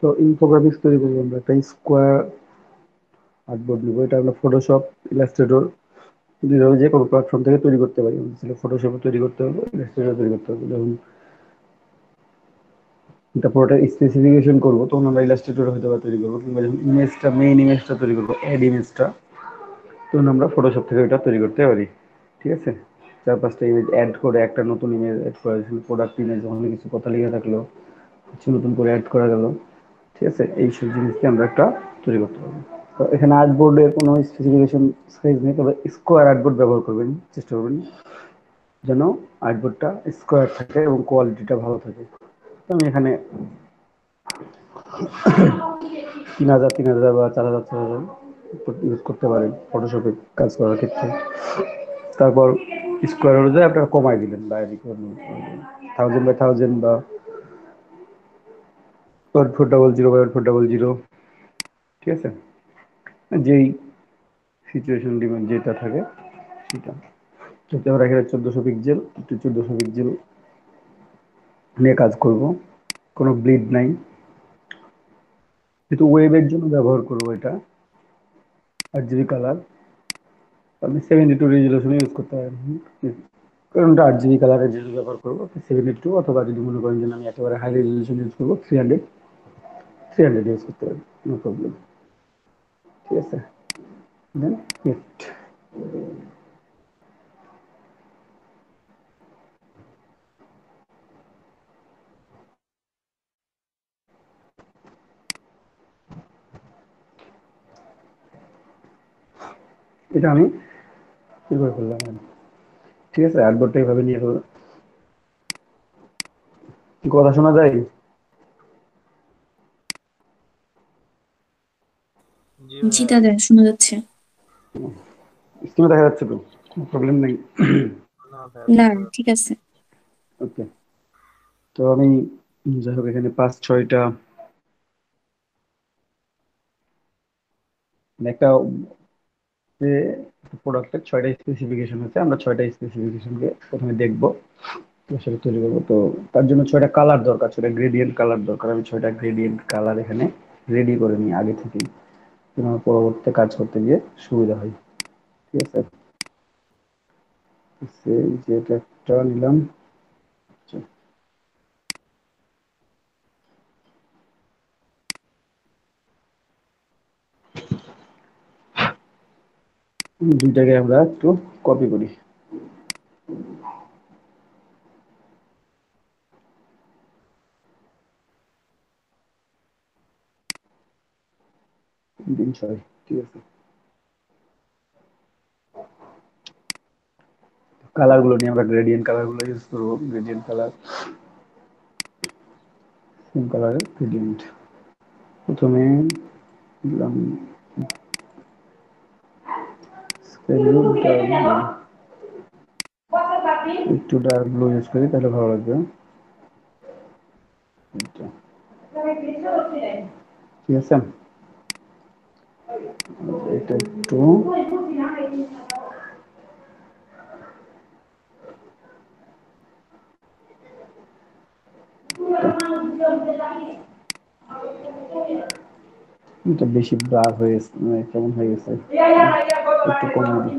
তো ইনফোগ্রাফিক্স তৈরি করবো আমরা একটা স্কোয়ার আর্টবোর্ড নিবো। এটা আমরা ফটোশপ, ইলাস্ট্রেটর দুইভাবে যে কোনো প্ল্যাটফর্ম থেকে তৈরি করতে পারি। ফটোশপে তৈরি করতে হবে, ইলাস্ট্রেটর তৈরি করতে হবে। যখন এটা পুরোটা স্পেসিফিকেশন করবো তখন আমরা ইলাস্ট্রেটর হয়তো বা তৈরি করবো, কিংবা যখন ইমেজটা, মেইন ইমেজটা তৈরি করবো, অ্যাড ইমেজটা, তখন আমরা ফটোশপ থেকে ওটা তৈরি করতে পারি। ঠিক আছে, চার পাঁচটা ইমেজ অ্যাড করে একটা নতুন ইমেজ অ্যাড করা, প্রোডাক্ট ইমেজ, ওখানে কিছু কথা লেখা থাকলো, কিছু নতুন করে অ্যাড করা গেল। ঠিক আছে, এইসব জিনিসকে আমরা একটা তৈরি করতে পারবো। তো এখানে আর্টবোর্ডের কোনো স্পেসিফিকেশন সাইজ নেই, তবে স্কোয়ার আর্টবোর্ড ব্যবহার করবেন, চেষ্টা করবেন যেন আর্টবোর্ডটা স্কোয়ার থাকে এবং কোয়ালিটিটা ভালো থাকে। তো আমি এখানে 3000 বা 4000 ইউজ করতে পারেন ফটোশপে কাজ করার ক্ষেত্রে। তারপর স্কোয়ার অনুযায়ী আপনারা কমাই দিলেন বা এদিক 1000 বাই 1000 বা 1400 বাই 1400, ঠিক আছে, যেই সিচুয়েশন ডিমান্ড যেটা থাকে সেটা। যদি আমরা এখানে 1400 পিক্সেল, একটু 1400 পিক্সেল নিয়ে কাজ করব, কোনো ব্লিড নাই, যেহেতু ওয়েবের জন্য ব্যবহার করবো এটা, 8 জিবি কালার, আপনি 72 রেজুলেশনে ইউজ করতে পারেন। কারণ ওটা 8 জিবি কালারের যেহেতু ব্যবহার করবো, 72, অথবা যদি মনে করেন যে আমি একেবারে হাই রেজুলেশন ইউজ করবো, 300 ইউজ করতে পারেন, নো প্রবলেম। ঠিক আছে, দেন নেক্সট। এটা আমি কি করে করলাম, ঠিক আছে, আর্টবোর্ডটা এইভাবে নিয়ে ফেলবো। কথা শোনা যায়? জি জি ভাইয়া। দাদা, শোনা যাচ্ছে। স্ক্রিনে দেখা যাচ্ছে তো? কোনো প্রবলেম নেই? না ভাইয়া, না, দেখা ঠিক যাচ্ছে। আছে। ওকে। তো আমি যাই হোক এখানে 5-6টা, একটা যে প্রোডাক্টের 6টা স্পেসিফিকেশন আছে, আমরা 6টা স্পেসিফিকেশনকে প্রথমে দেখবো, সেটা তৈরি করবো। তো তার জন্য 6টা কালার দরকার, 6টা গ্রেডিয়েন্ট কালার দরকার। আমি 6টা গ্রেডিয়েন্ট কালার এখানে রেডি করে নিই আগে থেকেই, যেন আমার পরবর্তীতে কাজ করতে গিয়ে সুবিধা হয়। ঠিক আছে, সেই যেটা একটা নিলাম। আচ্ছা, দুইটাকে আমরা একটু কপি করি। 3-6, ঠিক আছে। কালার গুলো নিয়ে আমরা গ্রেডিয়েন্ট কালার গুলো ইউজ করবো। গ্রেডিয়েন্ট কালার, সেম কালারের গ্রেডিয়েন্ট প্রথমে দিলাম, একটু ডার্ক ব্লু ইউজ করি তাহলে ভালো লাগবে। এটা, ঠিক আছে, এটা একটু এটা বেশি ব্লার হয়ে গেছে, কেমন হয়ে গেছে, একটু কমাই দিই।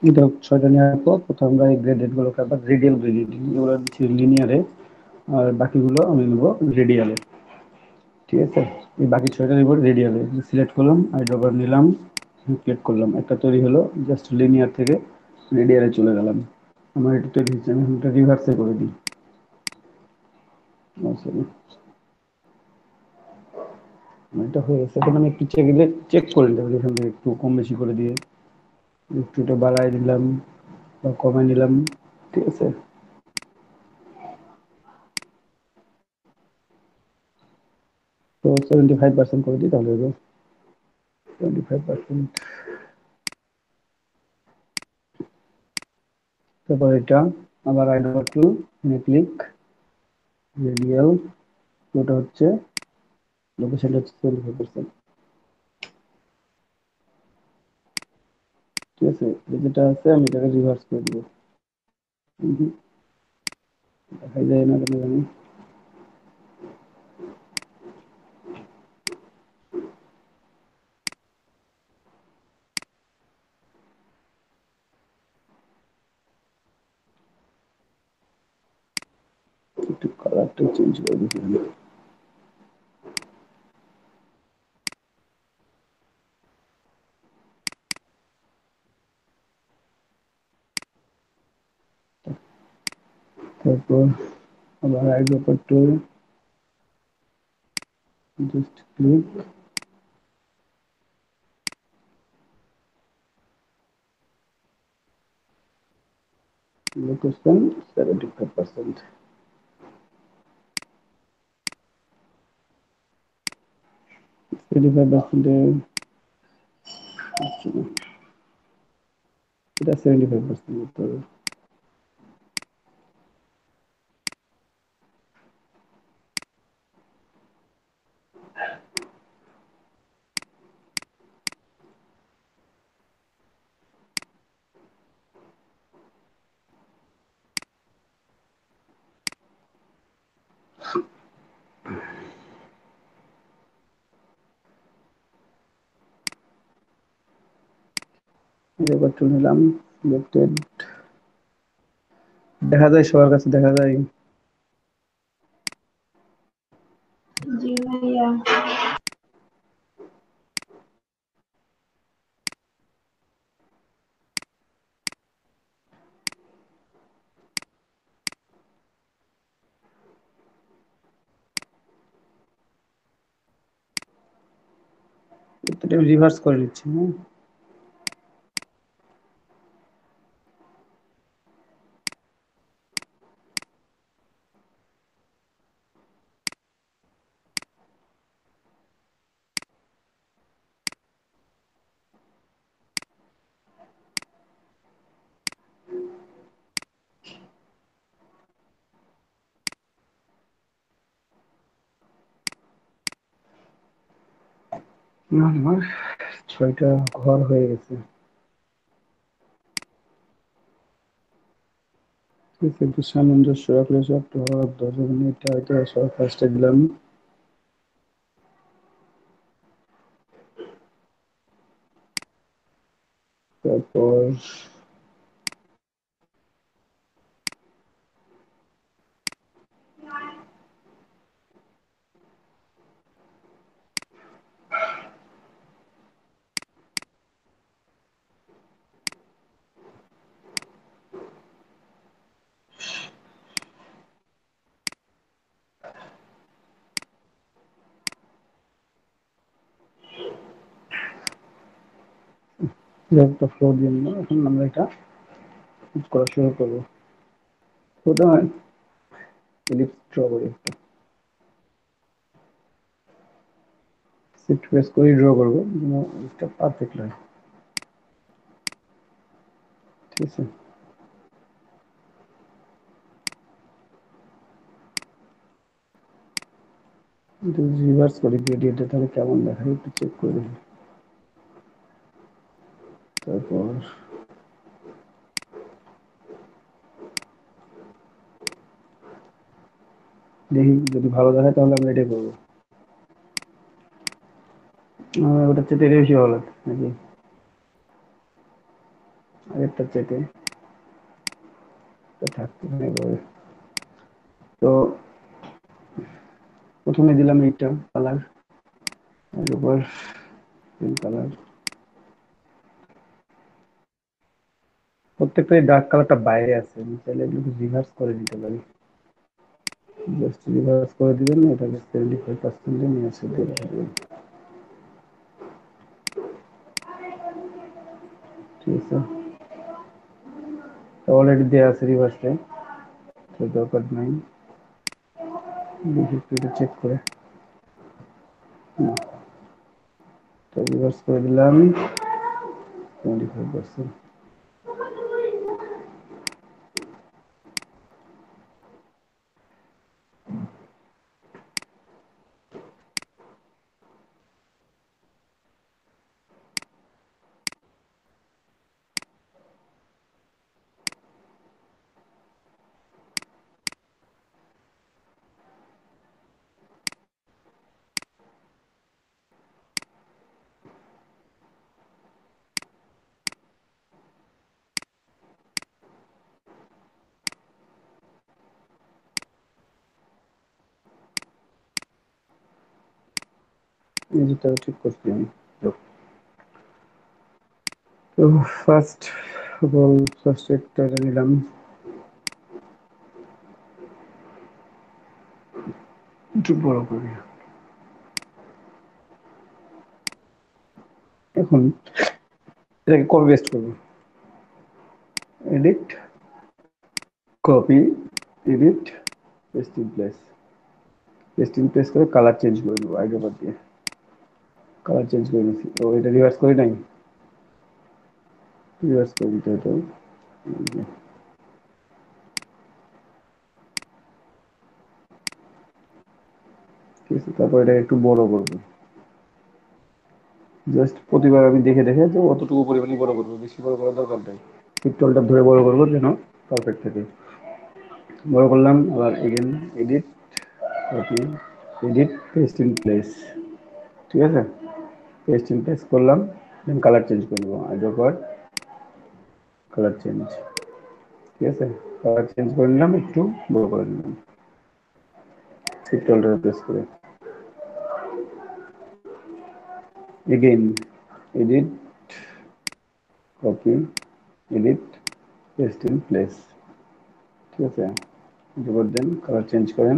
এটা 6টা নেওয়ার পর প্রথমে আমরা এই গ্রেডেড গুলোকে আবার রেডিয়াল গ্রেডিয়েন্ট এগুলো দিচ্ছি লিনিয়ারে, আর বাকিগুলো আমি নেবো রেডিয়ালে। ঠিক আছে, এই বাকি 6টা নেবো রেডিয়ালে। সিলেক্ট করলাম, আইড্রপার নিলাম, ক্লিক করলাম, একটা তৈরি হলো। জাস্ট লিনিয়ার থেকে রেডিয়ালে চলে গেলাম। আমার এটা তৈরি হচ্ছে, আমি এটা রিভার্সে করে দিই। এটা হয়ে গেছে। এখন আমি একটু চেক করে নিতে পারি এখান থেকে একটু কম বেশি করে দিয়ে, একটু এটা বাড়াই দিলাম বা কমাই নিলাম। ঠিক আছে, তো 75% করে দিই, তাহলে হবে 75%। তারপর এটা আবার আইড্রপার টু, ক্লিক, রেডিয়াল, ওটা হচ্ছে লোকেশনটা হচ্ছে 75%। ঠিক আছে, যেটা আছে আমি এটাকে রিভার্স করে দিব। দেখাই যায় না কেন জানি। একটু কালারটা চেঞ্জ করে দিচ্ছি আমি। তারপর আবার eyedropper tool, just click, location 75%। 75%, এটা 75% করতে হবে। আইড্রপার টু নিলাম, সিলেক্টেড, দেখা যায় সবার কাছে দেখা যায়। জি ভাইয়া। এটা রিভার্স করে নিচ্ছি। হ্যাঁ, আমার 6টা ঘর হয়ে গেছে। ঠিক আছে, একটু সামঞ্জস্য রাখলে সব একটু হওয়ার দরকার নেই। এটা হয়তো সব ফার্স্টে দিলাম। তারপর একটা ফ্লোর দিয়ে নিলাম। এখন আমরা এটা করা শুরু করবো। প্রথমে এলিপস ড্র করি একটা, শিফট প্রেস করে ড্র করবো যেন এটা পারফেক্ট হয়। ঠিক আছে, এটা রিভার্স করি গ্রেডিয়েন্টে, তাহলে কেমন দেখায় একটু চেক করে দেখি। তারপর দেখি যদি ভালো দেখায় তাহলে আমরা এটাই করবো। ওটার চেয়ে এটা বেশি ভালো লাগে নাকি? আগেরটা চেটে থাকতে হবে। তো প্রথমে দিলাম এইটা কালার, এর উপর কালার, প্রত্যেকটা ডার্ক কালারটা বাইরে আছে, আমি চাইলে এগুলো রিভার্স করে দিতে পারি। জাস্ট রিভার্স করে দিবেন, এটাকে 75% এ নিয়ে এসে দিয়ে দিবেন। ঠিক আছে, অলরেডি দেওয়া আছে রিভার্সে, তো দরকার নাই। দেখি একটু এটা চেক করে, তো রিভার্স করে দিলাম 25%। এই যেটা ঠিক করছি আমি। তো ফার্স্ট একটা নিলাম, একটু বড় করে। এখন এটাকে কপি পেস্ট করবো, edit, copy, edit, paste in place. Paste in place করে কালার চেঞ্জ করে দেবো, আগেরবার দিয়ে কালার চেঞ্জ করে নিচ্ছি। তো এটা রিভার্স করি নাই, রিভার্স করে দিতে হতো। ঠিক আছে, তারপর এটা একটু বড় করবো, জাস্ট প্রতিবার আমি দেখে দেখে যে অতটুকু পরিমাণে বড় করবো, বেশি বড় করার দরকার নেই। পিক্টোলটা ধরে বড় করবো যেন পারফেক্ট থাকে। বড় করলাম, আবার again edit, copy, edit, paste in place. ঠিক আছে, পেস্ট ইন প্লেস করলাম, দেন কালার চেঞ্জ করে দেবো, আগের পর কালার চেঞ্জ। ঠিক আছে, কালার চেঞ্জ করে নিলাম, একটু বড় করে নিলাম পিক্টোলটা প্রেস করে। Again edit, copy, edit, paste in place. ঠিক আছে, এবার দেন কালার চেঞ্জ করেন,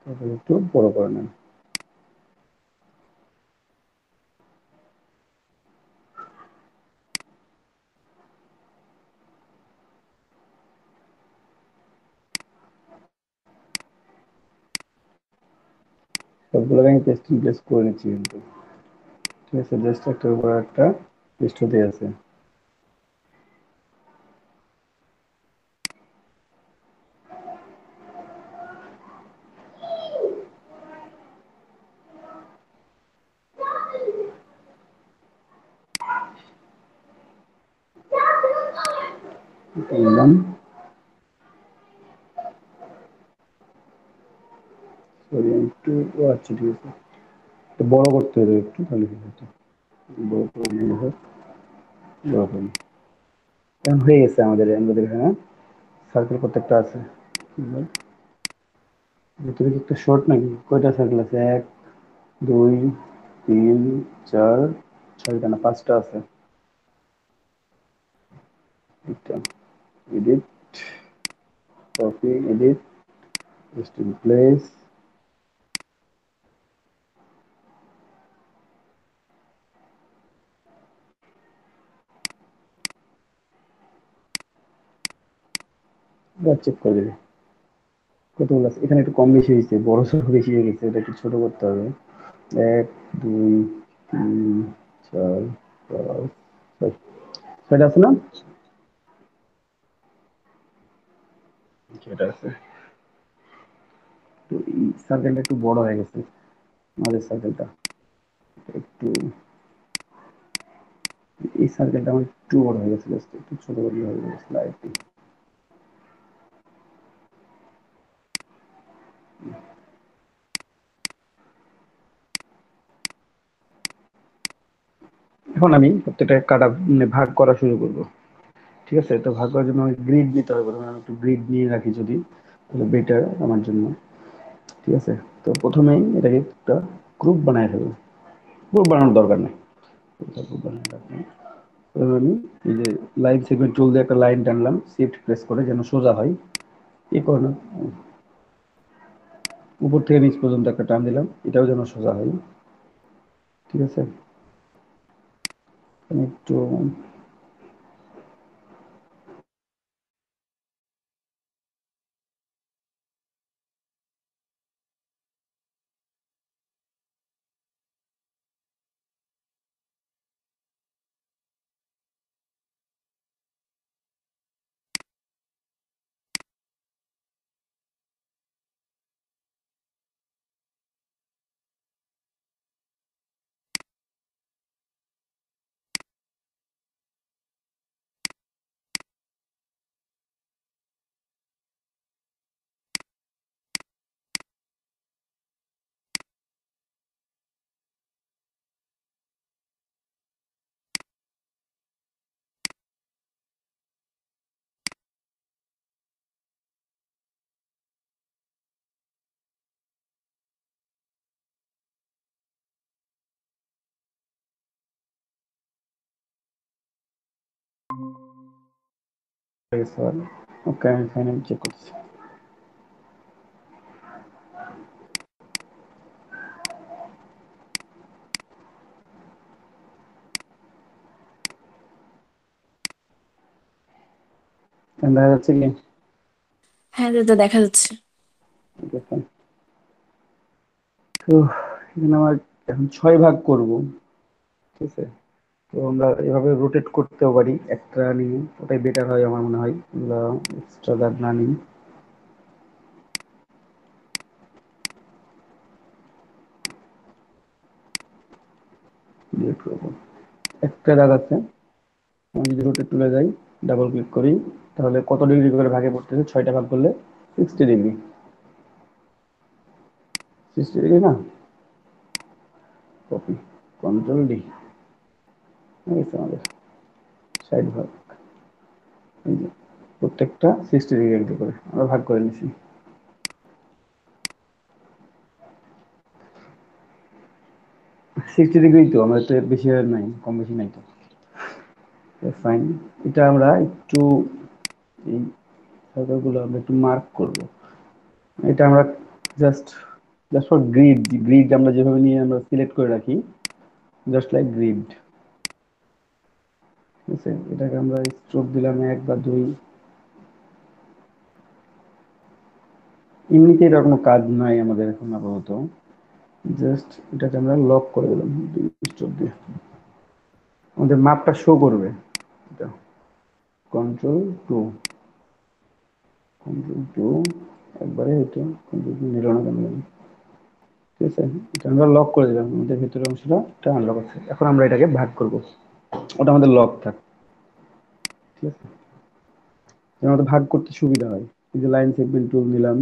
তারপর একটু বড় করে নেন। সবগুলো আমি পেস্ট ইন প্লেস করে নিচ্ছি কিন্তু। ঠিক আছে, জাস্ট একটার উপর একটা পেস্ট হতে আছে। দিলাম, সরি একটু, ও আচ্ছা ঠিক আছে, একটু বড় করতে হবে একটু, তাহলে ঠিক আছে। বড় করে নিলে হয়, বড় করে নিই। এখন হয়ে গেছে আমাদের এখানে সার্কেল প্রত্যেকটা আছে। ভিতরে কি একটা শর্ট নাকি? কয়টা সার্কেল আছে? 1, 2, 3, 4, 6টা না 5টা আছে। একটা edit, copy, edit, paste in place. Check করে দেবে কতগুলো আছে। এখানে একটু কম বেশি হয়েছে, বড় ছোট বেশি হয়ে গেছে, এটা একটু ছোট করতে হবে। 1, 2, 3, 4, 5, 6, 6টা আছে না? সেটা আছে। তো এই সার্কেলটা একটু বড় হয়ে গেছে, আমাদের সার্কেলটা একটু, এই সার্কেলটা আমার একটু বড় হয়ে গেছে, জাস্ট একটু ছোট করে হয়ে গেছে স্লাইডলি। এখন আমি প্রত্যেকটা কাটা মানে ভাগ করা শুরু করব। ঠিক আছে? তো ভাগ করার জন্য আমাকে গ্রিড নিতে হবে। প্রথমে আমি একটু গ্রিড নিয়ে রাখি যদি, তাহলে বেটার আমার জন্য। ঠিক আছে? তো প্রথমেই এটাকে একটা গ্রুপ বানায় ফেলবো। গ্রুপ বানানোর দরকার নেই। গ্রুপ বানায় রাখবো। প্রথমে আমি এই যে লাইন সেগমেন্ট টুল দিয়ে একটা লাইন টানলাম, শিফট প্রেস করে যেন সোজা হয়। এই কর্নার উপর থেকে নিচ পর্যন্ত একটা টান দিলাম, এটাও যেন সোজা হয়। ঠিক আছে? আমি একটু ওকে, আমি ফাইনাল চেক করছি। দেখা যাচ্ছে কি? হ্যাঁ দাদা, দেখা যাচ্ছে। ওকে, ফাইন। তো এখানে আমার এখন ৬ ভাগ করব। ঠিক আছে? তো আমরা এভাবে রোটেট করতেও পারি একটা নিয়ে, ওটাই বেটার হয় আমার মনে হয়। আমরা এক্সট্রা দাগ না নিই, ডিলিট করবো। একটা দাগ আছে, আমি যদি রোটেট টুলে যাই, ডাবল ক্লিক করি, তাহলে কত ডিগ্রি করে ভাগে পড়তেছে? ৬টা ভাগ করলে 60 ডিগ্রি। 60 ডিগ্রি না? কপি, কন্ট্রোল ডি, আমাদের ৬০ ভাগ। এই যে প্রত্যেকটা 60 ডিগ্রি করে আমরা ভাগ করে নিছি। 60 ডিগ্রি তো আমাদের, তো এর বেশি আর নাই, কম বেশি নাই তো। ফাইন। এটা আমরা একটু এই সার্কেলগুলো আমরা একটু মার্ক করব। এটা আমরা just just for grid, grid আমরা যেভাবে নিয়ে আমরা সিলেক্ট করে রাখি, জাস্ট লাইক গ্রিড। ঠিক আছে? এটাকে আমরা স্ট্রোক দিলাম ১ বা ২। এমনিতে এটার কোনো কাজ নাই আমাদের এখন আপাতত। জাস্ট এটাকে আমরা লক করে দিলাম ২ স্ট্রোক দিয়ে। আমাদের মাপটা শো করবে এটা। কন্ট্রোল টু, কন্ট্রোল টু, একবারে এটা কন্ট্রোল টু নিল না কেন জানি। ঠিক আছে? এটা আমরা লক করে দিলাম, আমাদের ভিতরের অংশটা এটা আনলক আছে। এখন আমরা এটাকে ভাগ করব, ওটা আমাদের লক থাক। ঠিক আছে? যেন আমাদের ভাগ করতে সুবিধা হয়। এই যে লাইন সেগমেন্ট টুল নিলাম,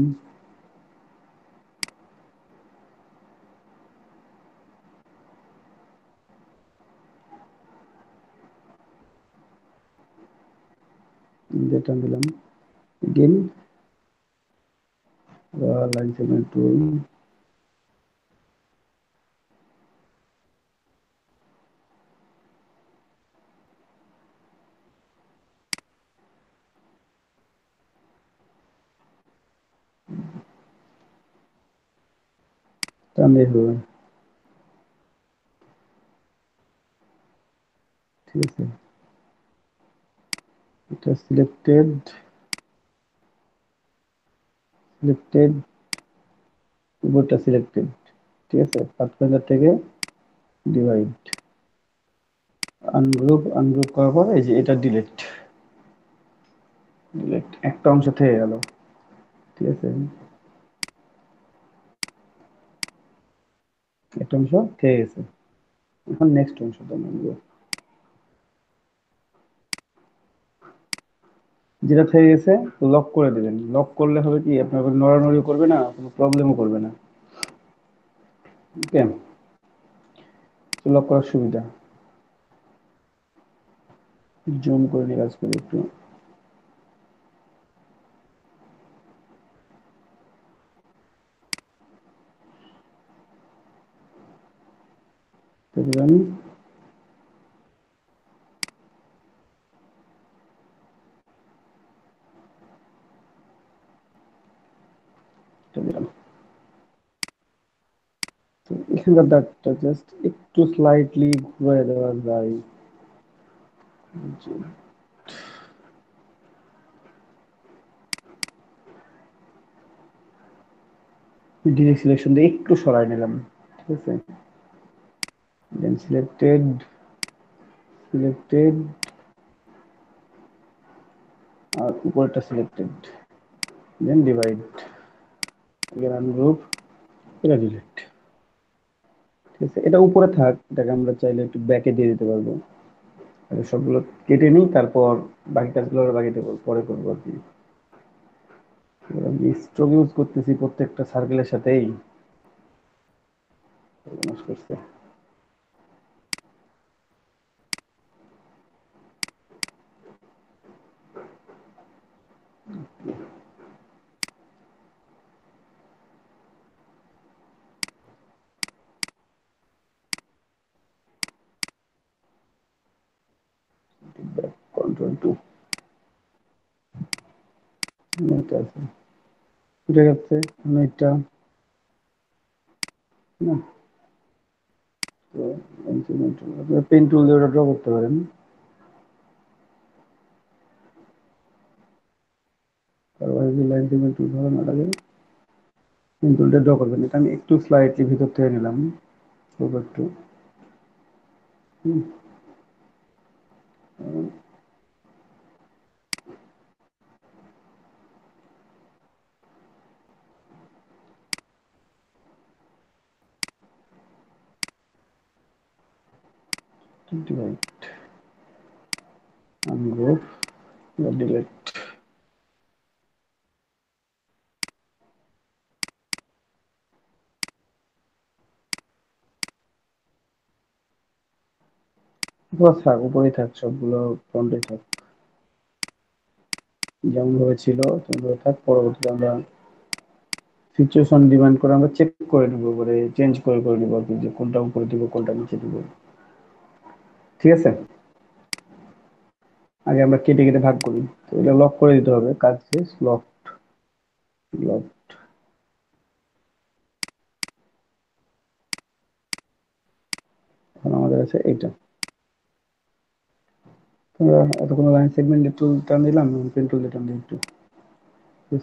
যেটা দিলাম এগেন, লাইন সেগমেন্ট টুল, টানলে হবে। ঠিক আছে? এটা সিলেক্টেড, সিলেক্টেড, উপরটা সিলেক্টেড। ঠিক আছে? পাথ ফাইন্ডার থেকে ডিভাইড, আনগ্রুপ, আনগ্রুপ করার পর এই যে এটা ডিলিট, ডিলিট একটা অংশ থেকে গেল। ঠিক আছে? একটা অংশ থেকে গেছে। এখন নেক্সট অংশটা নেব, যেটা থেকে গেছে লক করে দিবেন। লক করলে হবে কি, আপনার কোনো নড়ানড়ি করবে না, কোনো প্রবলেমও করবে না। ওকে? লক করার সুবিধা। জুম করে নিয়ে কাজ করি একটু। দেখলাম দিলাম। তো এখানকার দাগটা জাস্ট একটু স্লাইটলি ঘুরে দেওয়া যায়। ডিরেক্ট সিলেকশন দিয়ে একটু সরাই নিলাম, ঠিক আছে। দেন সিলেক্টেড, সিলেক্টেড আর উপরটা সিলেক্টেড, দেন ডিভাইড, এখানে আনগ্রুপ, এটা ডিলিট। ঠিক আছে, এটা উপরে থাক, এটাকে আমরা চাইলে একটু ব্যাকে দিয়ে দিতে পারবো। আগে সবগুলো কেটে নিই, তারপর বাকি কাজগুলো বাকিতে পরে করবো আর কি। আমি স্ট্রোক ইউজ করতেছি প্রত্যেকটা সার্কেলের সাথেই, করছে। কন্ট্রোল টু, এটা আছে, উঠে যাচ্ছে। আমি এটা না, তো পেন টুল দিয়ে ওটা ড্র করতে পারেন। তারপরে যে লাইন সেগমেন্ট টুল ধরেন, ওটাকে পেন টুল দিয়ে ড্র করবেন। এটা আমি একটু স্লাইটলি ভিতর থেকে নিলাম, একটু ডিভাইড, আনগ্রুপ, ডিলিট। থাক, উপরেই থাক, সবগুলো ফ্রন্টে থাক, যেমন ভাবে ছিল তেমন ভাবে থাক। পরবর্তীতে আমরা সিচুয়েশন ডিমান্ড করে আমরা চেক করে নিব, পরে চেঞ্জ করে করে নিব আর কি, যে কোনটা উপরে দিব কোনটা নিচে দিব। ঠিক আছে, আগে আমরা কেটে কেটে ভাগ করি। তো এটা লক করে দিতে হবে, কাজ শেষ। Lock, lock. এখন আমাদের আছে এইটা। আমরা এতক্ষণ লাইন সেগমেন্ট টুল টান দিলাম, পেন টুল টান দিই একটু,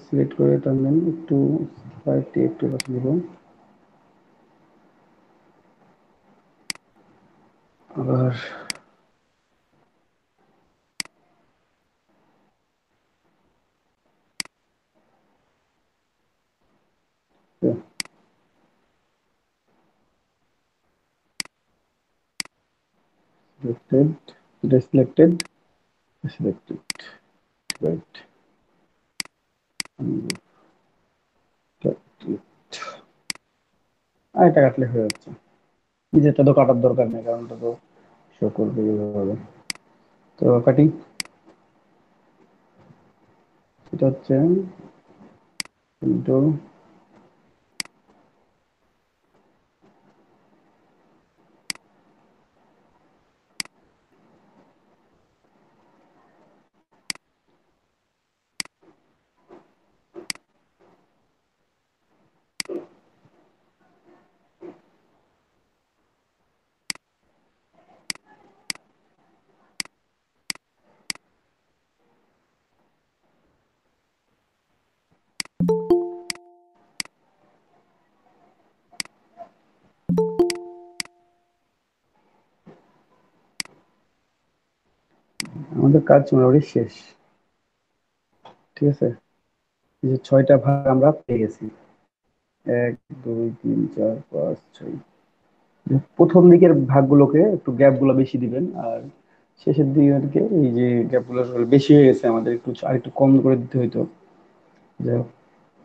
সিলেক্ট করে টান দেন একটু, সাইডটি একটু পাশে দিব। আবার সিলেক্টেড, এটা সিলেক্টেড, সিলেক্টেড, রাইট, আর এটা কাটলে হয়ে যাচ্ছে। নিজেরটা তো কাটার দরকার নেই, কারণ এটা তো শো করবে এইভাবে। তো কাটি, এটা হচ্ছে কন্ট্রোল, আমাদের কাজ মোটামুটি শেষ। ঠিক আছে, এই যে 6টা ভাগ আমরা পেয়ে গেছি, 1 2 3 4 5 6। প্রথম দিকের ভাগগুলোকে একটু গ্যাপ গুলো বেশি দিবেন, আর শেষের দিকে এই যে গ্যাপ গুলো বেশি হয়ে গেছে, আমাদের একটু আর একটু কম করে দিতে হইতো। যাই হোক,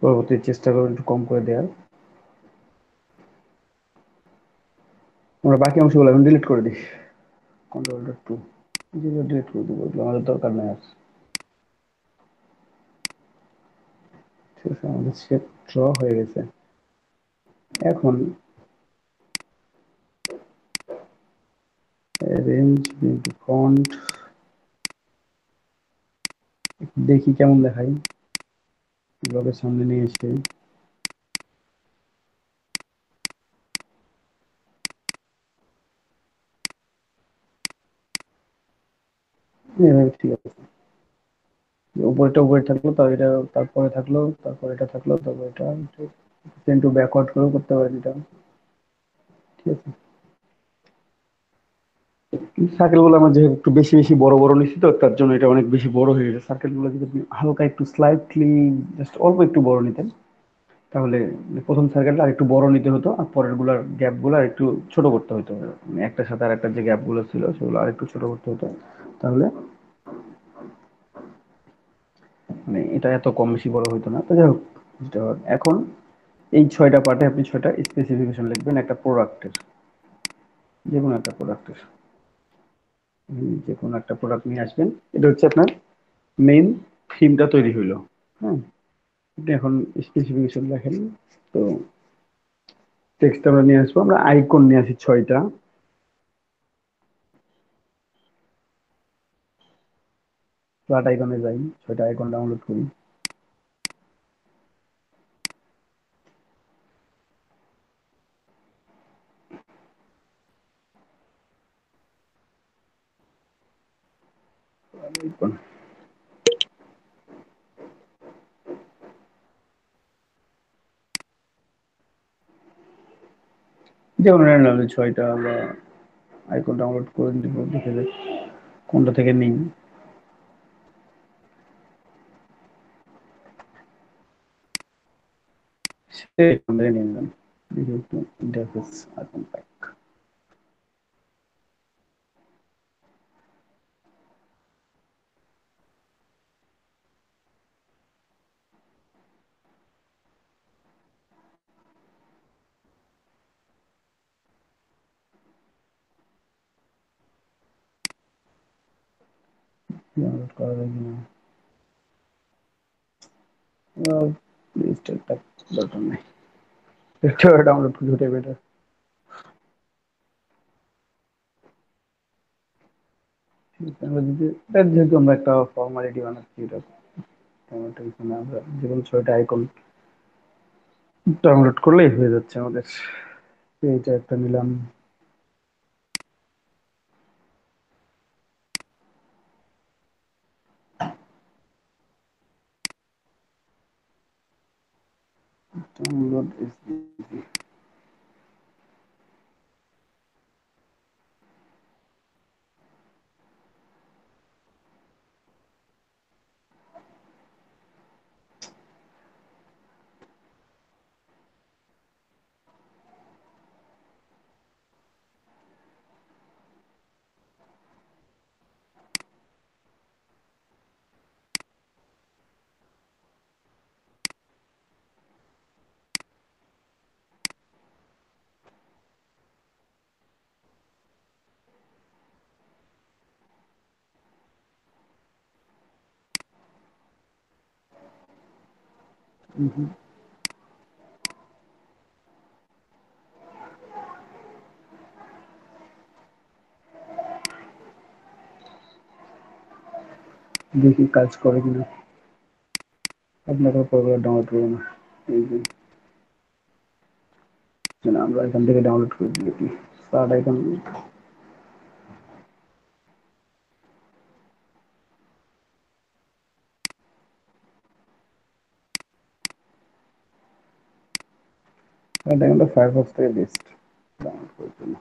পরবর্তী চেষ্টা করবেন একটু কম করে দেওয়ার। আমরা বাকি অংশগুলো এখন ডিলিট করে দিই, কন্ট্রোল টু। যেগুলো ডিলিট করে দেবো, ওগুলো আমাদের দরকার নাই আর। ঠিক আছে, আমাদের শেপ ড্র হয়ে গেছে। এখন রেঞ্জ ইনটু ফন্ট, দেখি কেমন দেখাই। ব্লগের সামনে নিয়ে এসে এভাবে ঠিক আছে। উপরেটা উপরে থাকলো, তার এটা তারপরে থাকলো, তারপর এটা থাকলো, তারপর এটা একটু ব্যাকওয়ার্ড করেও করতে পারি এটা। ঠিক আছে, সার্কেল গুলো আমার যেহেতু একটু বেশি বেশি বড় বড় নিচ্ছি, তো তার জন্য এটা অনেক বেশি বড় হয়ে গেছে। সার্কেল গুলো যদি আপনি হালকা একটু স্লাইটলি জাস্ট অল্প একটু বড় নিতেন, তাহলে প্রথম সার্কেলটা আর একটু বড় নিতে হতো, আর পরের গুলার গ্যাপ গুলো আর একটু ছোট করতে হতো। মানে একটার সাথে আর একটা যে গ্যাপ গুলো ছিল সেগুলো আর একটু ছোট করতে হতো, তাহলে মানে এটা এত কম বেশি বড় হইতো না। তো যাই হোক, এখন এই 6টা পার্টে আপনি 6টা স্পেসিফিকেশন লিখবেন একটা প্রোডাক্টের, যে কোনো একটা প্রোডাক্টের। যে কোনো একটা প্রোডাক্ট নিয়ে আসবেন, এটা হচ্ছে আপনার মেইন থিমটা তৈরি হইলো। হ্যাঁ, আপনি এখন স্পেসিফিকেশন লেখেন। তো টেক্সট আমরা নিয়ে আসবো, আমরা আইকন নিয়ে আসি 6টা। ফ্ল্যাট আইকনে যাই, 6টা আইকন ডাউনলোড করি। icon। যেমন র্যান্ডমলি 6টা আমরা আইকন ডাউনলোড করে নিব, দেখে যাক কোনটা থেকে নিই। সে কোন থেকে নিয়ে নিলাম, দেখি একটু ইন্টারফেস আইকন প্যাক। ডাউনলোড করা যায় কিনা, লিস্টের দরকার নেই, একটা ডাউনলোড করে ওটাই বেটার। আমরা যদি যেহেতু আমরা একটা ফর্মালিটি বানাচ্ছি, এটা তেমন টেনশন না, আমরা যেকোনো 6টা আইকন ডাউনলোড করলেই হয়ে যাচ্ছে আমাদের। এইটা একটা নিলাম। ডাউনলোড দেখি কাজ করে কিনা, আপনারা পরে ডাউনলোড করবেন না। এই যে আমরা এখান থেকে ডাউনলোড করে দিয়েছি স্টার্ট আইকন। স্টার্ট আইকনটা ফায়ারফক্স থেকে বেস্ট ডাউনলোড করার জন্য।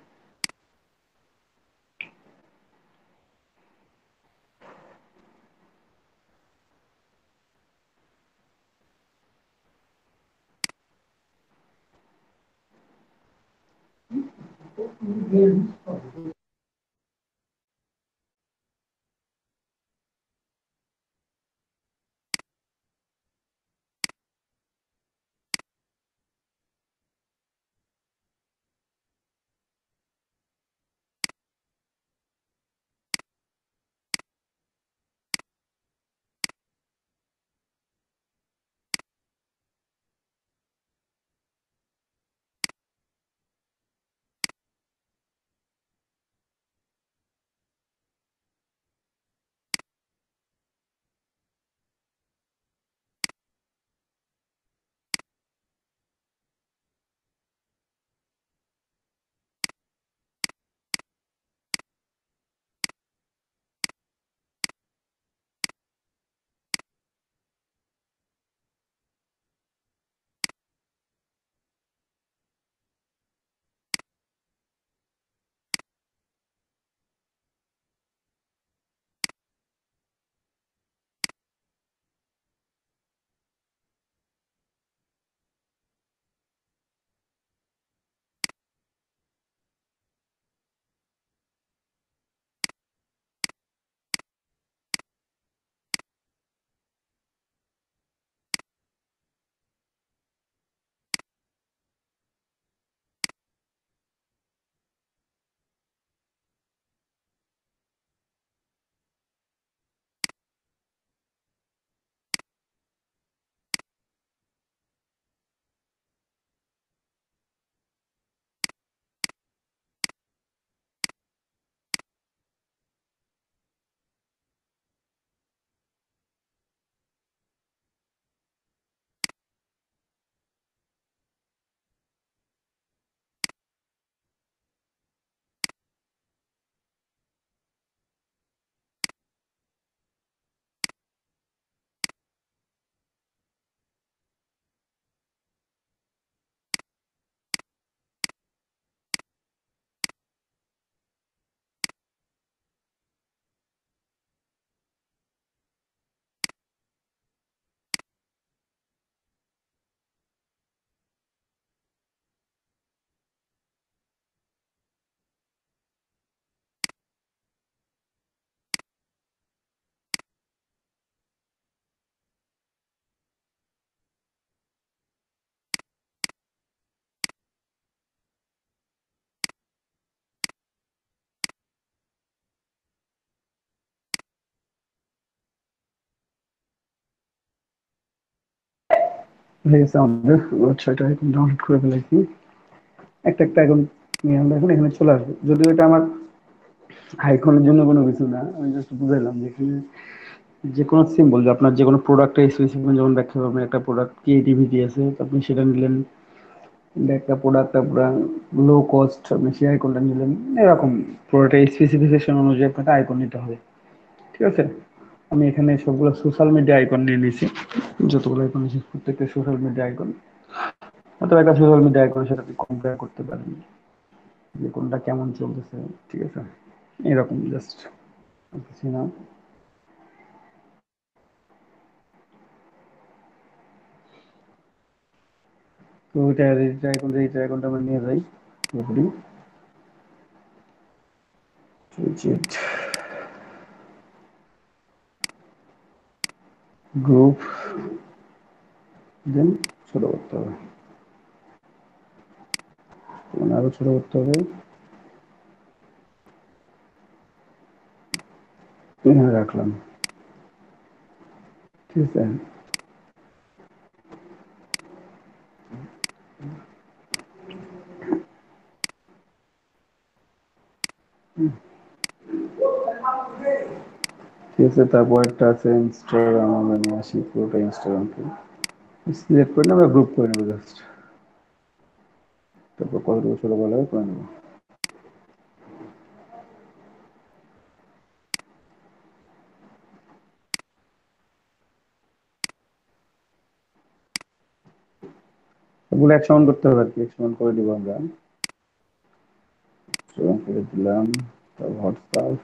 হয়ে গেছে আমাদের ওয়েবসাইটে এখন ডাউনলোড করে ফেলেছি। একটা একটা এখন নিয়ে আমরা এখন এখানে চলে আসবো। যদিও এটা আমার আইকনের জন্য কোনো কিছু না, আমি জাস্ট বুঝাইলাম যে এখানে যে কোনো সিম্বল, যে আপনার যে কোনো প্রোডাক্টের স্পেসিফিক যেমন ব্যাখ্যা করবেন, একটা প্রোডাক্ট ক্রিয়েটিভিটি আছে, তো আপনি সেটা নিলেন। একটা প্রোডাক্ট আপনার লো কস্ট, আপনি সেই আইকনটা নিলেন। এরকম প্রোডাক্টের স্পেসিফিকেশন অনুযায়ী আপনাকে আইকন নিতে হবে। ঠিক আছে, আমি এখানে সবগুলো সোশ্যাল মিডিয়া আইকন নিয়ে নিয়েছি। যতগুলো আইকন আছে প্রত্যেকটা সোশ্যাল মিডিয়া আইকন, অথবা একটা সোশ্যাল মিডিয়া আইকনের সাথে আপনি কম্পেয়ার করতে পারেন যে কোনটা কেমন চলতেছে। ঠিক আছে, এরকম জাস্ট কিছু না। তো ওইটা রেজিস্টার আইকনটা আমরা নিয়ে যাই পুরোপুরি গ্রুপ, দেন ছোট করতে হবে, মানে আরো ছোট করতে হবে। এখানে রাখলাম। ঠিক আছে, ঠিক আছে। তারপর একটা আছে ইনস্টাগ্রাম, আমরা নিয়ে আসি পুরোটা ইনস্টাগ্রামকে সিলেক্ট করে আমরা গ্রুপ করে নেবো জাস্ট। তারপর কতটুকু ছোট বলা হয় করে নেবো। ওগুলো এক সমান করতে হবে আর কি, এক সমান করে দিব আমরা। সমান করে দিলাম। তারপর হোয়াটসঅ্যাপ,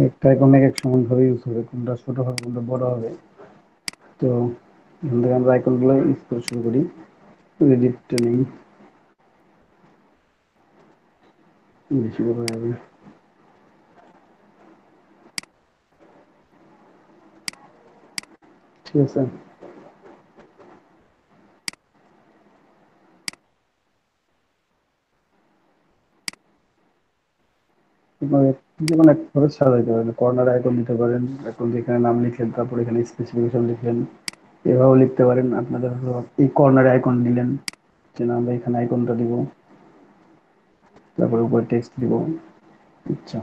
একটা আইকন এক সমান ভাবে ইউজ হবে, কোনটা ছোট হবে কোনটা বড় হবে। তো এখান থেকে আমরা আইকন গুলো ইউজ করে শুরু করি। এডিটটা নেই, বেশি বড় হয়ে যাবে। ঠিক আছে, আপনাদের যেকোনো একভাবে সাজাইতে পারেন, কর্নার আইকন দিতে পারেন, এখন যেখানে নাম লিখলেন তারপর এখানে স্পেসিফিকেশন লিখলেন, এভাবেও লিখতে পারেন। আপনাদের এই কর্নারে আইকন দিলেন, যে না আমরা এখানে আইকনটা দিব, তারপরে উপরে টেক্সট দিব। আচ্ছা,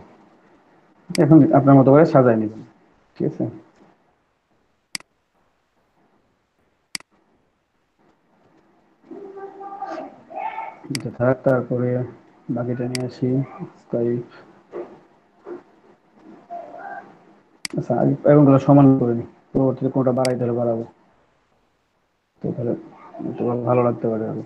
এখন আপনার মতো করে সাজাই নেবেন। ঠিক আছে, এটা থাক। তারপরে বাকিটা নিয়ে আসি স্কাইপ। আচ্ছা, আইকনগুলো সমান করে নিই, পরবর্তীতে কোনটা বাড়াইতে হলে বাড়াবো, তো তাহলে একটু ভালো লাগতে পারে আরো।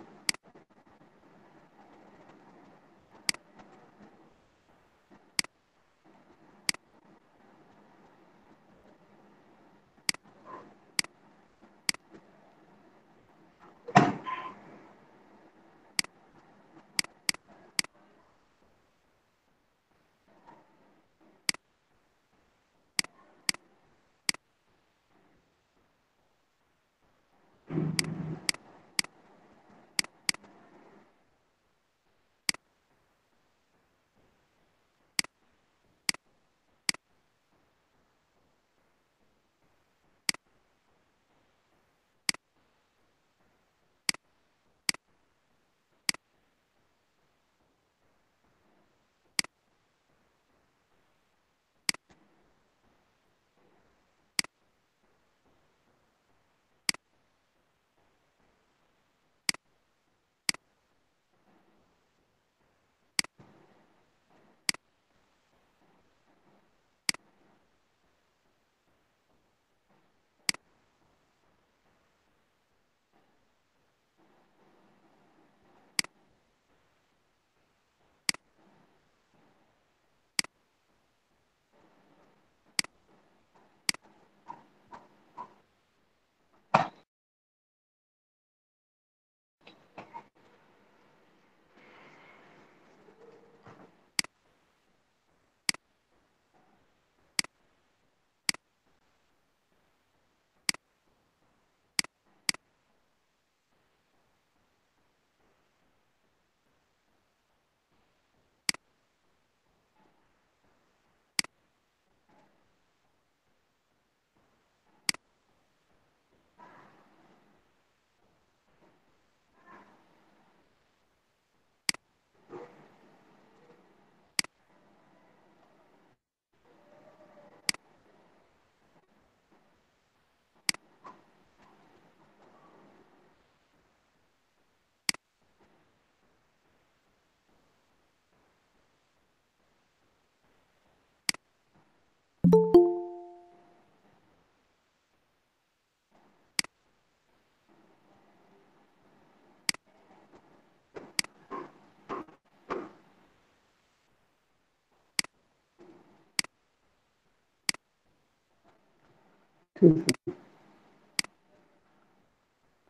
ঠিক আছে,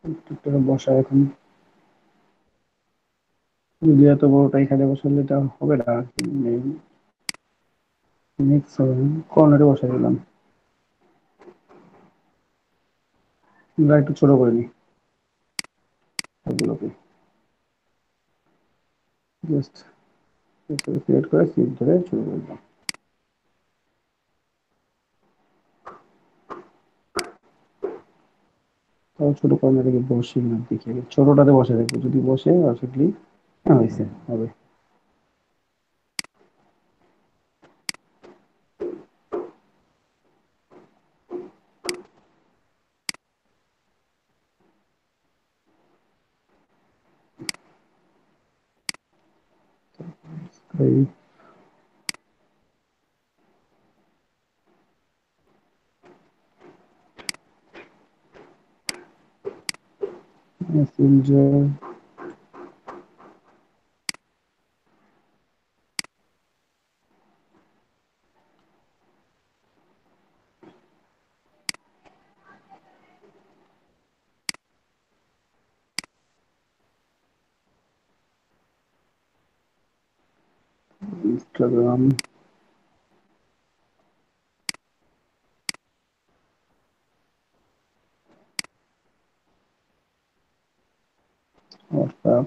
প্রত্যেকটা বসা এখন। যদি এত বড়টা এখানে বসালে এটা হবে না। নেক্সট কর্নারে বসাই দিলাম। আমরা একটু ছোট করে নিই সবগুলোকে। জাস্ট ক্রিয়েট করে সিট ধরে শুরু করে দিলাম। তাও ছোট কর্নারে বসে না, দেখি ছোটটাতে বসে দেখবো, যদি বসে পারফেক্টলি হয়েছে হবে। এই Messenger Instagram WhatsApp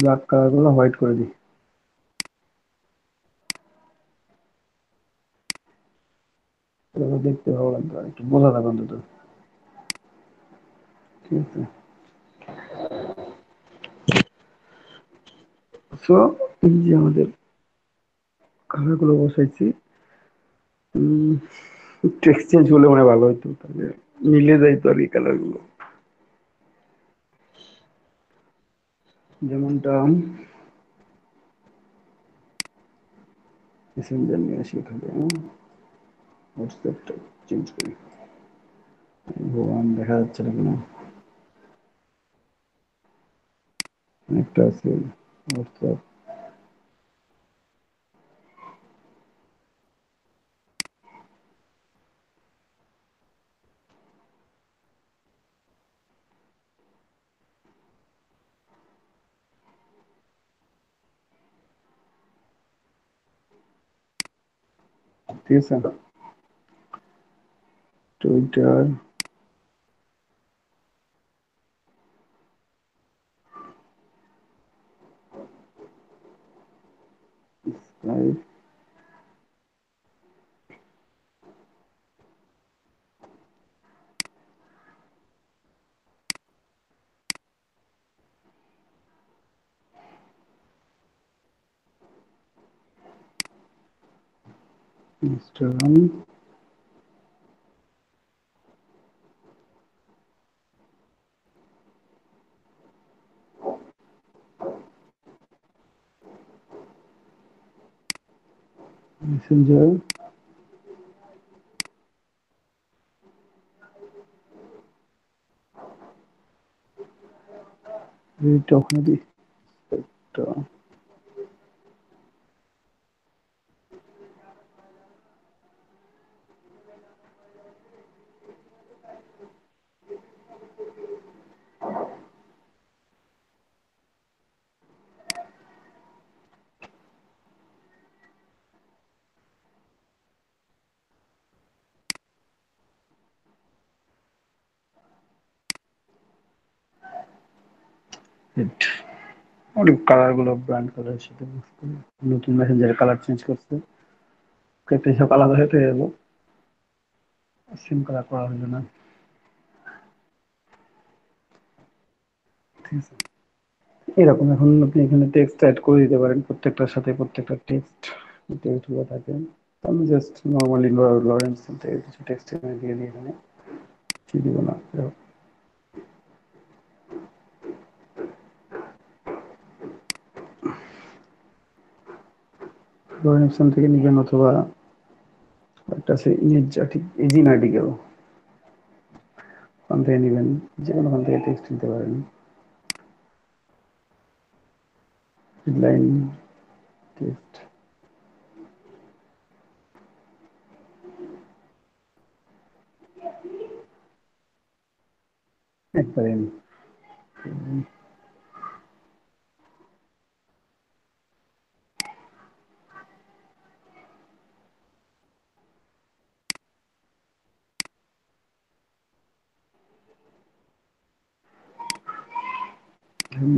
black colour গুলো হোয়াইট করে দিই, তাহলে দেখতে ভালো লাগবে আর একটু বোঝা যাবে অন্তত। ঠিক আছে, সো এই যে আমাদের কালার গুলো বসাইছি, একটু এক্সচেঞ্জ হলে মনে হয় ভালো হতো, তাহলে মিলে যাইতো আর কি কালার গুলো। যেমনটা মেসেঞ্জার নিয়ে আসি এখানে, হোয়াটসঅ্যাপটা চেঞ্জ করি। ভগবান, দেখা যাচ্ছে না কেন? একটা আছে হোয়াটসঅ্যাপ, ঠিক আছে, টুইটার, স্কাইপ, ইনস্টাগ্রাম, মেসেঞ্জার, এইটা ওখানে দিই একটা। অনেক কালার গুলো ব্র্যান্ড কালারের সাথে mix করে নতুন মেসেঞ্জারের কালার চেঞ্জ করছে, একটা সব আলাদা হয়ে গেল, সেম কালার করা হলো না। ঠিক আছে, এরকম এখন আপনি এখানে টেক্সট অ্যাড করে দিতে পারেন, প্রত্যেকটার সাথে প্রত্যেকটা টেক্সট টেক্সট গুলো থাকে। আমি জাস্ট নর্মালি লরেন্স থেকে কিছু টেক্সট দিয়ে দিই এখানে, কি দিব না। লরেন্স থেকে নিবেন, অথবা একটা আছে ইজিন আর্টিকেল, ওখান থেকে নিবেন, যে কোনো ওখান থেকে টেক্সট নিতে পারেন। হেডলাইন টেক্সট একবারে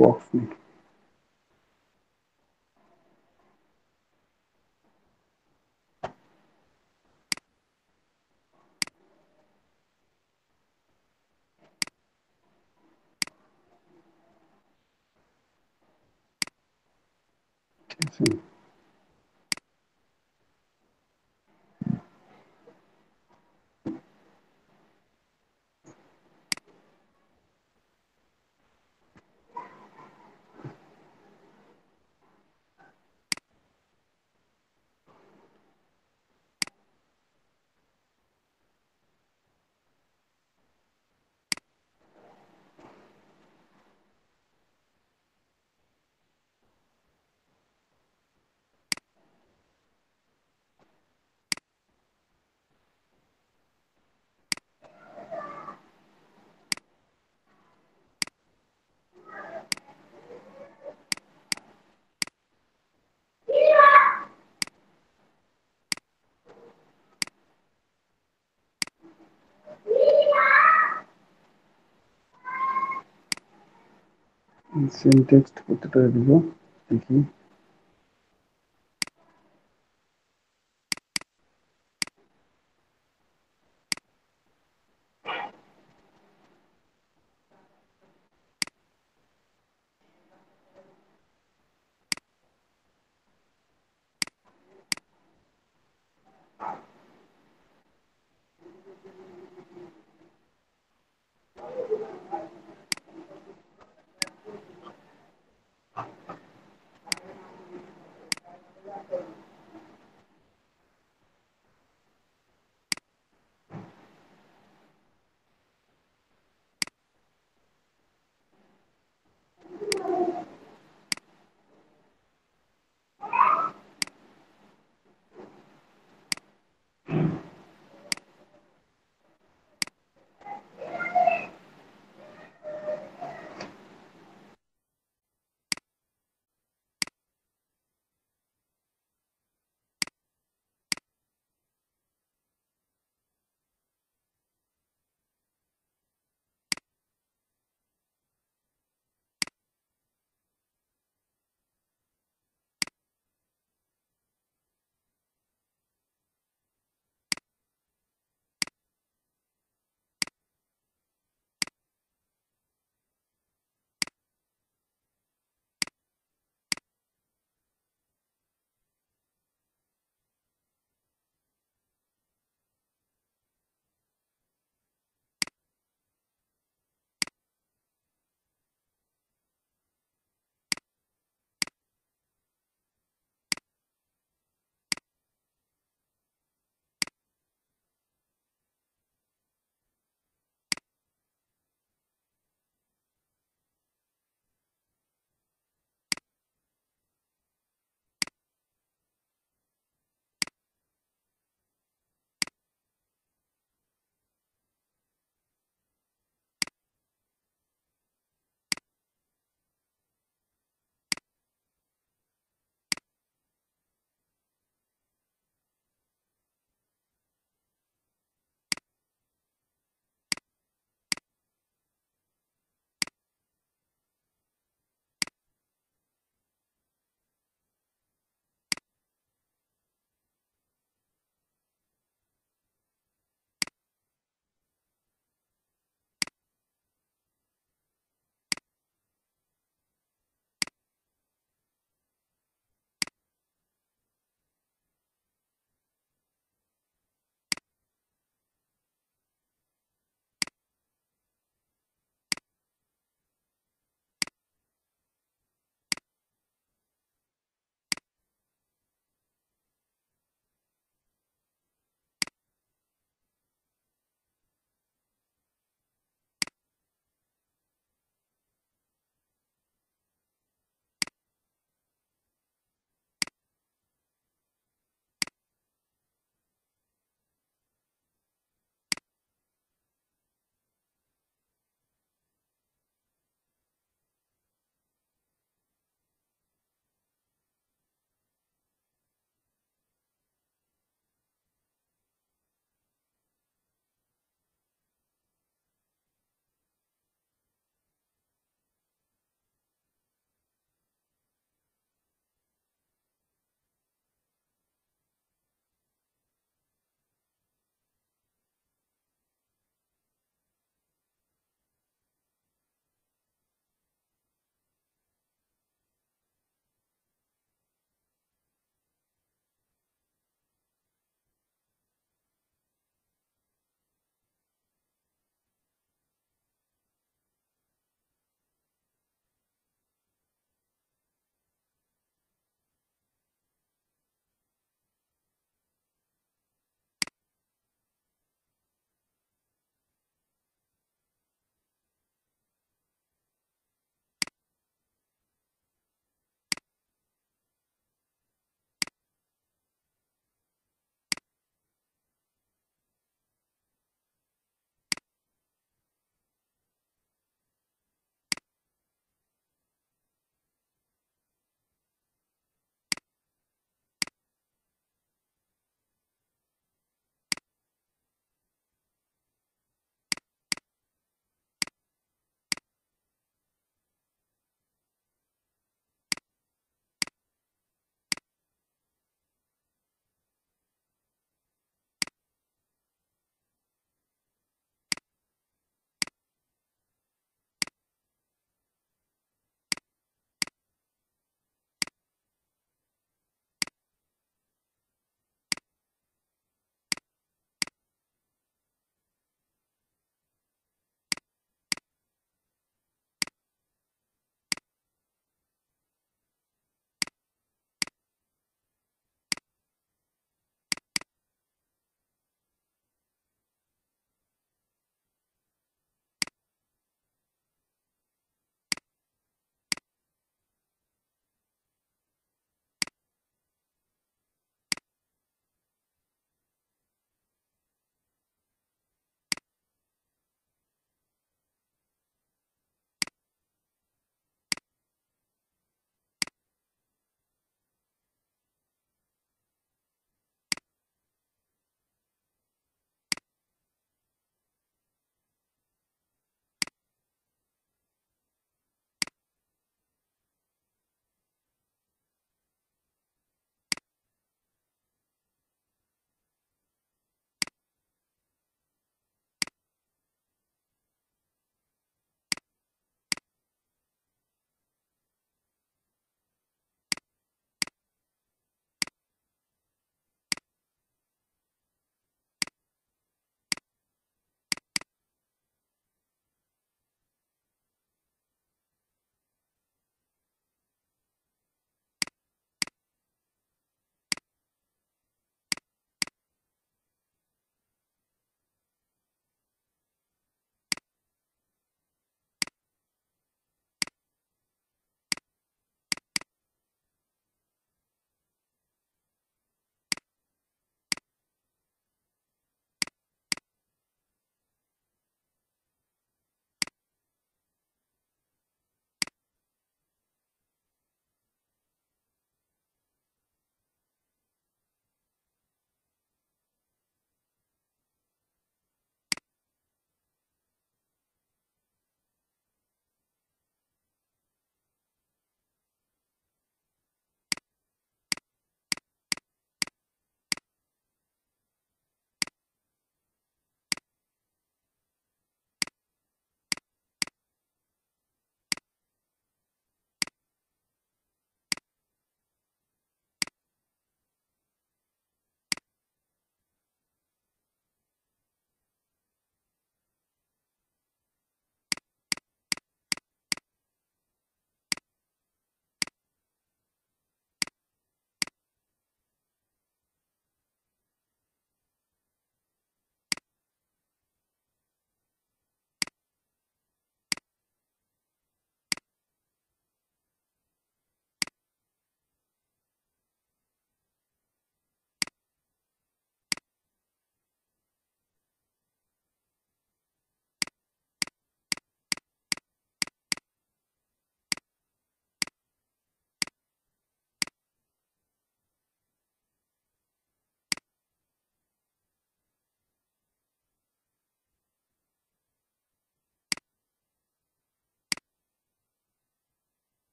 বক্স নেই। ঠিক আছে, সেম টেক্সট প্রত্যেকটা দিব, দেখি।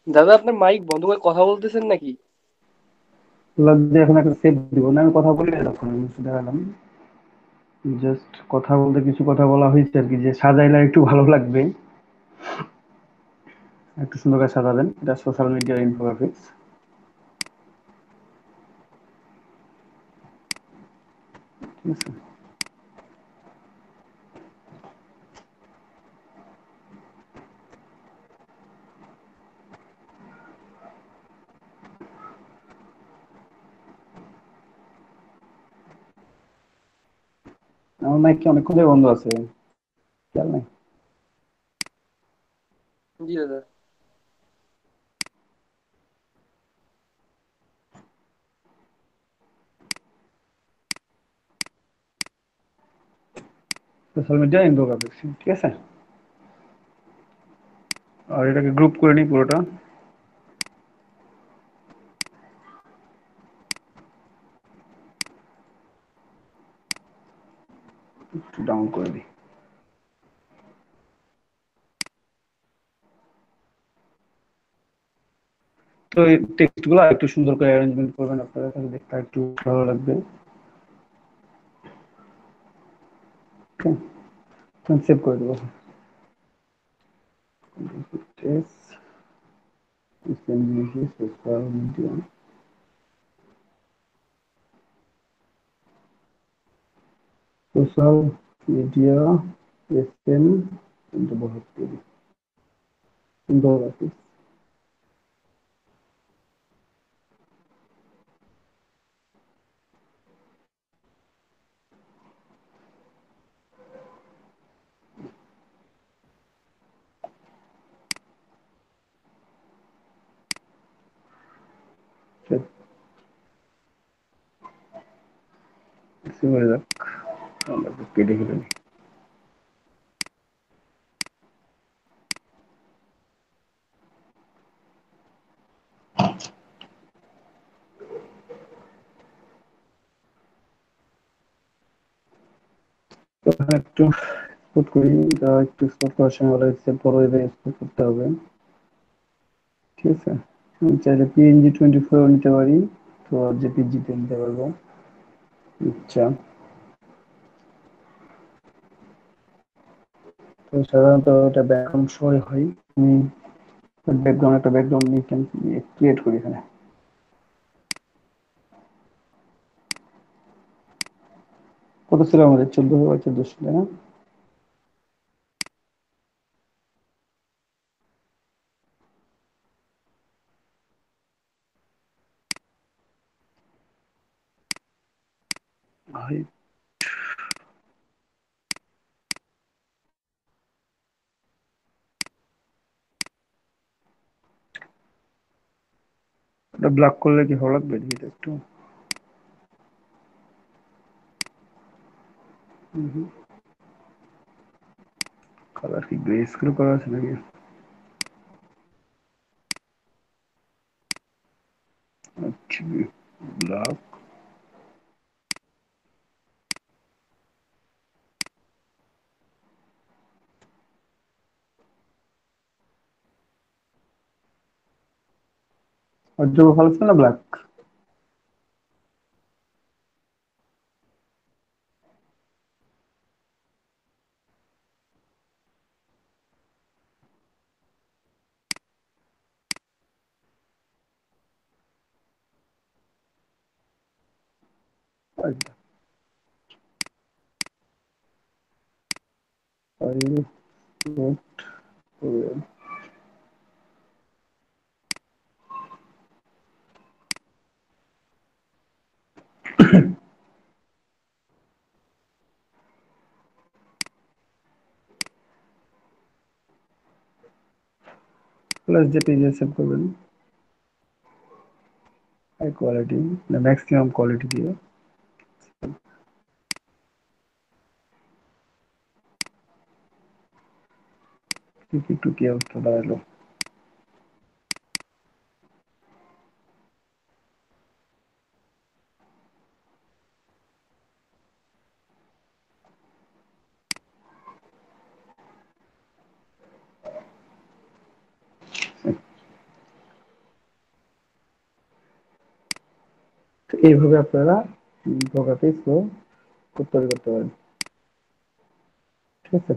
দাদা আপনার মাইক বন্ধ করে কথা বলতেছেন নাকি? লজ্জা এখন একটা সেভ দিব না, আমি কথা বলি তখন দেখালাম জাস্ট কথা বলতে কিছু কথা বলা হয়েছে আর কি, যে সাজাইলে একটু ভালো লাগবে, একটু সুন্দর করে সাজাবেন। এটা সোশ্যাল মিডিয়ার ইনফোগ্রাফিক্স, ঠিক আছে। আমার মাইক কি অনেকক্ষণ ধরে বন্ধ আছে, খেয়াল নাই। জি দাদা। সোশ্যাল মিডিয়া ইনফোগ্রাফিক্স, ঠিক আছে। আর এটাকে গ্রুপ করে নিই পুরোটা। একটু ডাউন করে দিই। তো এই টেক্সট গুলো একটু সুন্দর করে অ্যারেঞ্জমেন্ট করবেন আপনারা, তাহলে দেখতে একটু ভালো লাগবে। সেভ করে দেবো। Social media, social media SN infographics. হয়ে যাক, আমরা কেটে ফেলে নিই। একটু এক্সপোর্ট করি, একটু এক্সপোর্ট করার সময় বলা হচ্ছে বড় এক্সপোর্ট করতে হবে, ঠিক আছে। আমি চাইলে পিএনজি 24 নিতে পারি, তো জেপিজিতে নিতে পারবো ইচ্ছা। তো সাধারণত এটা ব্যাকগ্রাউন্ড সহ হয়, আমি ব্যাকগ্রাউন্ড একটা ব্যাকগ্রাউন্ড ক্রিয়েট করি এখানে। কত ছিল আমাদের? 1400 বা 1400, তাই না? এটা ব্ল্যাক করলে কি ভালো লাগবে? এটা একটু কালার কি গ্রে স্কেল করা আছে নাকি? আচ্ছা, ব্ল্যাক। আর জন্য ভালো ছিল না ব্ল্যাক? প্লাস জেপিজি সেভ করবেন হাই কোয়ালিটি, ম্যাক্সিমাম কোয়ালিটি দিয়ে। একটু কি অবস্থা দাঁড়ালো? এইভাবে আপনারা প্রোগ্রামটি তৈরি করতে পারেন। ঠিক আছে?